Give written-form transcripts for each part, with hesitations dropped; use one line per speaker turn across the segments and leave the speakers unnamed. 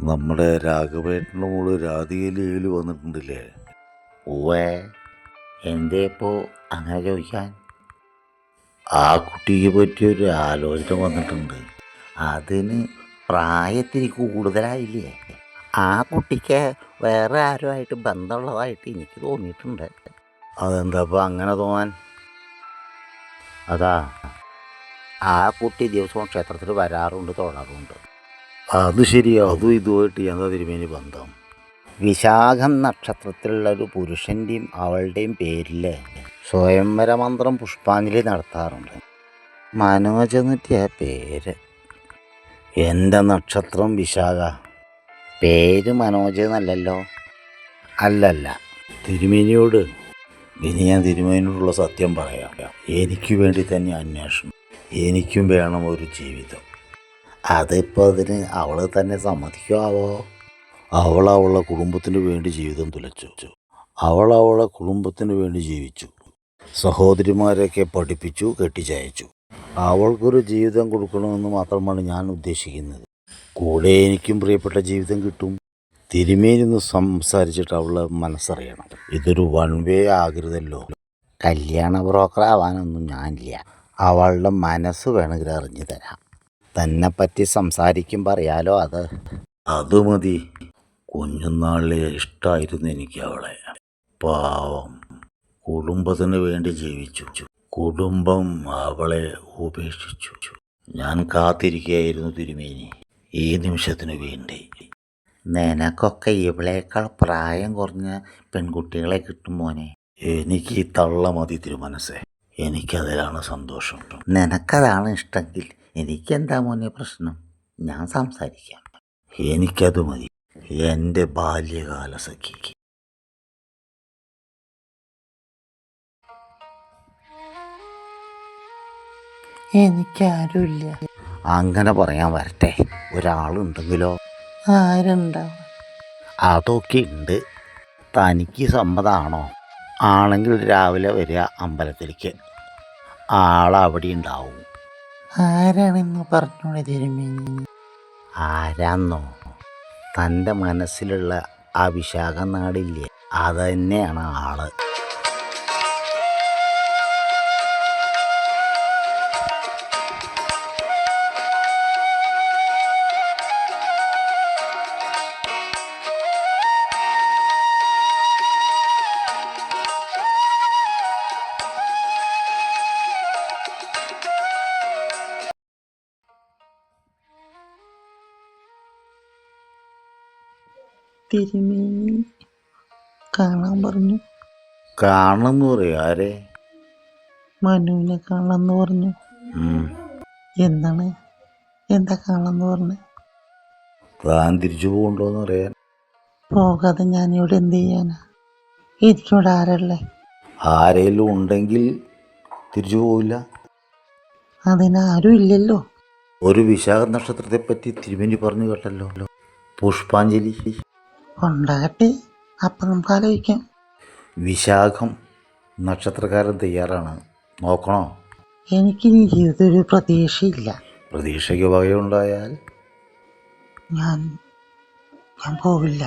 നമ്മുടെ രാഘവേട്ടൻ്റെ മോള് രാധികയിൽ വന്നിട്ടുണ്ടല്ലേ?
ഉവ്വേ, എന്തേ ഇപ്പോൾ അങ്ങനെ ചോദിക്കാൻ?
ആ കുട്ടിക്ക് പറ്റിയൊരു ആലോചന വന്നിട്ടുണ്ട്.
അതിന് പ്രായത്തിന് കൂടുതലായില്ലേ? ആ കുട്ടിക്ക് വേറെ ആരുമായിട്ട് ബന്ധമുള്ളതായിട്ട് എനിക്ക് തോന്നിയിട്ടുണ്ട്.
അതെന്താ അപ്പം അങ്ങനെ തോന്നാൻ?
അതാ, ആ കുട്ടി ദിവസവും ക്ഷേത്രത്തിൽ വരാറുണ്ട്, തൊഴാറുണ്ട്.
അത് ശരിയാ. അതും ഇതുമായിട്ട് എന്താ തിരുമേനി ബന്ധം?
വിശാഖം നക്ഷത്രത്തിലുള്ളൊരു പുരുഷൻ്റെയും അവളുടെയും പേരിൽ സ്വയംവര മന്ത്രം പുഷ്പാഞ്ജലി നടത്താറുണ്ട്. മനോജ് എന്നിട്ട് പേര്.
എൻ്റെ നക്ഷത്രം വിശാഖ.
പേര് മനോജ് എന്നല്ലല്ലോ?
അല്ലല്ല, തിരുമേനിയോട് ഇനി ഞാൻ തിരുമേനിയോടുള്ള സത്യം പറയാം. എനിക്ക് വേണ്ടി തന്നെ അന്വേഷണം. എനിക്കും വേണം ഒരു ജീവിതം.
അതിപ്പോൾ അതിന് അവൾ തന്നെ സമ്മതിക്കുമോ?
അവളവളുടെ കുടുംബത്തിന് വേണ്ടി ജീവിതം തുലച്ചു. അവളവളുടെ കുടുംബത്തിന് വേണ്ടി ജീവിച്ചു. സഹോദരിമാരെയൊക്കെ പഠിപ്പിച്ചു, കെട്ടിച്ചയച്ചു. അവൾക്കൊരു ജീവിതം കൊടുക്കണമെന്ന് മാത്രമാണ് ഞാൻ ഉദ്ദേശിക്കുന്നത്. കൂടെ എനിക്കും പ്രിയപ്പെട്ട ജീവിതം കിട്ടും. തിരുമേനിന്ന് സംസാരിച്ചിട്ട് അവളുടെ മനസ്സറിയണം. ഇതൊരു വൺ വേ ആകരുതല്ലോ.
കല്യാണ ബ്രോക്കർ ആവാനൊന്നും ഞാനില്ല. അവളുടെ മനസ്സ് വേണമെങ്കിൽ അറിഞ്ഞു തരാം. തന്നെപ്പറ്റി സംസാരിക്കുമ്പോൾ അറിയാലോ.
അത് മതി. കുഞ്ഞുനാളിലെ ഇഷ്ടമായിരുന്നു എനിക്ക് അവളെ. പാവം, കുടുംബത്തിന് വേണ്ടി ജീവിച്ചു. കുടുംബം അവളെ ഉപേക്ഷിച്ചു. ഞാൻ കാത്തിരിക്കുകയായിരുന്നു തിരുമേനി, ഈ നിമിഷത്തിന് വേണ്ടി.
നിനക്കൊക്കെ ഇവളേക്കാൾ പ്രായം കുറഞ്ഞ പെൺകുട്ടികളെ കിട്ടും മോനെ.
എനിക്ക് ഈ തള്ള മതി തിരുമനസ്സേ. എനിക്കതിലാണ് സന്തോഷം.
നിനക്കതാണ് ഇഷ്ടമെങ്കിൽ എനിക്കെന്താ മോനെ പ്രശ്നം? ഞാൻ സംസാരിക്കാം.
എനിക്കത് മതി, എൻ്റെ ബാല്യകാല സഖി.
എനിക്കാരുമില്ല. അങ്ങനെ പറയാൻ വരട്ടെ, ഒരാളുണ്ടെങ്കിലോ? ആരുണ്ടാവും? അതൊക്കെ ഉണ്ട്. തനിക്ക് സമ്മതമാണോ? ആണെങ്കിൽ രാവിലെ വരിക അമ്പലത്തിലേക്ക്. ആളവിടെ ഉണ്ടാവും. ആരാണെന്ന് പറഞ്ഞോളെ തിരുമേനി. ആരാന്നോ? തൻ്റെ മനസ്സിലുള്ള ആ വിശാഖ നാടില്ലേ, അത് തന്നെയാണ് ആള്.
തിരുമേനി കാണാൻ പറഞ്ഞു.
കാണുന്നു പറയാ? ആരെ?
മനുവിനെ കാണാന്ന് പറഞ്ഞു. എന്താണ്? എന്താ കാണാന്ന് പറഞ്ഞു?
താൻ തിരിച്ചു പോകണ്ടോന്ന് അറിയാൻ.
പോകാതെ ഞാനിവിടെ എന്ത് ചെയ്യാനാ? എനിക്കിവിടെ ആരല്ലേ?
ആരെങ്കിലും ഉണ്ടെങ്കിൽ തിരിച്ചു പോവില്ല.
അതിനാരും ഇല്ലല്ലോ.
ഒരു വിശാഖ നക്ഷത്രത്തെ പറ്റി തിരുമേനി പറഞ്ഞു കേട്ടല്ലോ, പുഷ്പാഞ്ജലി.
ഉണ്ടാകട്ടെ, അപ്പം നമുക്ക് ആലോചിക്കാം.
വിശാഖം നക്ഷത്രക്കാരൻ തയ്യാറാണ്. നോക്കണോ?
എനിക്കിനി ജീവിതത്തിൽ ഒരു പ്രതീക്ഷയില്ല.
പ്രതീക്ഷയ്ക്ക് വകയുണ്ടായാൽ
ഞാൻ പോവില്ല.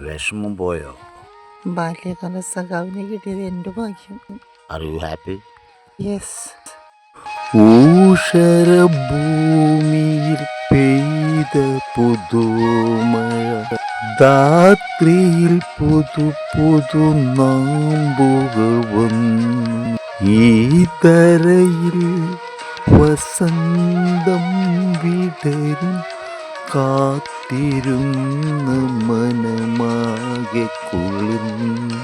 വിഷമം പോയോ?
ബാല്യകാല സഖാവിനെ കിട്ടിയത് എൻ്റെ ഭാഗ്യം.
Are you happy?
യെസ്.
ഊഷരഭൂമിയിൽ പെയ്ത പുതുമഴ, ധാത്രിയിൽ പുതു നാമ്പുകൾ വന്നു. ഈ തരയിൽ വസന്തം വിടരും, കാത്തിരുന്ന മനമാകെ കുളിർന്നു.